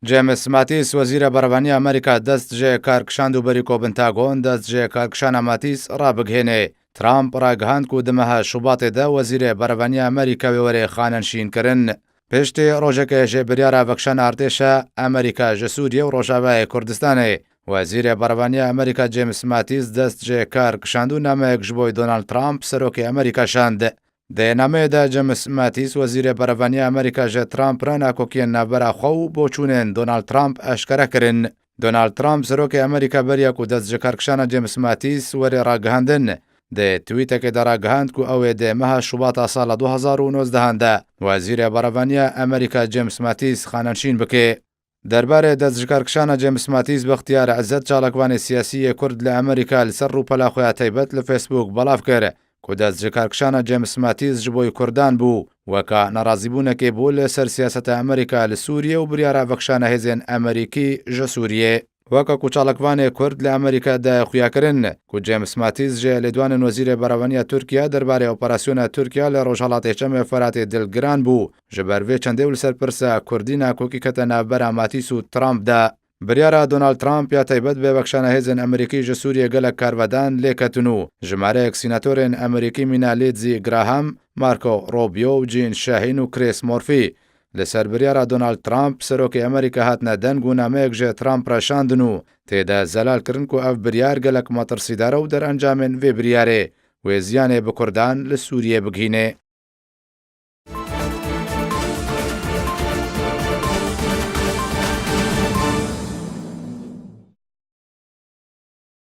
جیمس ماتیس وەزیرە بەڕێوەبەرانی ئەمریکا دەستژێ کارکشاند و بەری کۆپنتاگۆن دەستژێ کارکشانە ماتیس ڕابگهێنێ. ترامپ ڕاگەهاند و دمەها شوباتێدا وەزیرە بەڕێوەبەرانی ئەمریکا وێوەرێ خانەنشینکردن. پێشتێ ڕۆژێکە ژێ بریارە بەخشانە ئارتێشە ئەمریکا ژە سووریە و ڕۆژاوای کوردستانê. وەزیرە بەڕێوەبەرانی ئەمریکا جیمس ماتیس دەستژێ کارکشاند و نامەیەک ji بۆی دۆناڵد ترامپ سەرۆکی ئەمریکا شاند. دەیەنامەیەدا جیمس ماتیس وەزیرە بەڕێوەبەرانی ئەمریکا ژە ترامپ ڕناکۆکیە نابەراخوا و بۆ چوونێن دۆناڵد ترامپ ئەشکەرەکردن. دۆناڵد ترامپ سەرۆکی ئەمریکا بەریەک و دەستژێ کارکشانە جیمس ماتیس وەرێ ڕاگەهاندن. دێ تویتێکێدا ڕاگەهاند و ئەوێ دێ مەها شوباتا ساڵە 2019دا وەزیرە بەڕێوەبەرانی ئەمریکا جیمس ماتیس خانەنشین بکێ. دەربارەی دەستژێ کارکشانە جیمس ماتیس بەختیار عەزەت چالاکوانی سیاسی کورد لە ئەمریکا لەسەر ڕووپەلا خۆیان تایبەت لە فێسبووک بەڵاو کرد کو دەستژێ کارکشانە جیمس ماتیس ji بۆی کوردان بوو وەکە نەڕازیبوونێکی بوو لەسەر سیاسەتە ئەمریکا لە سووریە و بریارە بەخشانە هێزێن ئەمریکی ژە سووریێ. وەکە کوچاڵکوانێ کورد لە ئەمریکادا خویاکردن کو جیمس ماتیس ژێ لێدوانن وەزیرە بەڕێوەبەرانی تورکیا دەربارەی ئۆپەراسیۆنە تورکیا لە ڕۆژهەڵاتی چەمێ فەراتێ دڵگران بوو ji ber vê çendê û li ser pirsa Kurdî nakokî kete navbera Matîs û Trump da. Biryara Donald Trump ya taybet bê bexşana hêzên Amerîkî ji Sûriyê gelek karvedan lêketin û jimareyek sînatorên Amerîkî mîna Lindsey Graham, Marco Rubio û Jean Shaheen û Chris Murphy li ser biryara Donald Trump serokê Amerîka hatine deng û nameyek ji Trump re şandin û têde zelal kirin ku ev biryar gelek metirsîdar û derencamên vê biryarê wê ziyanê bi Kurdan li Sûriyê bigihîne.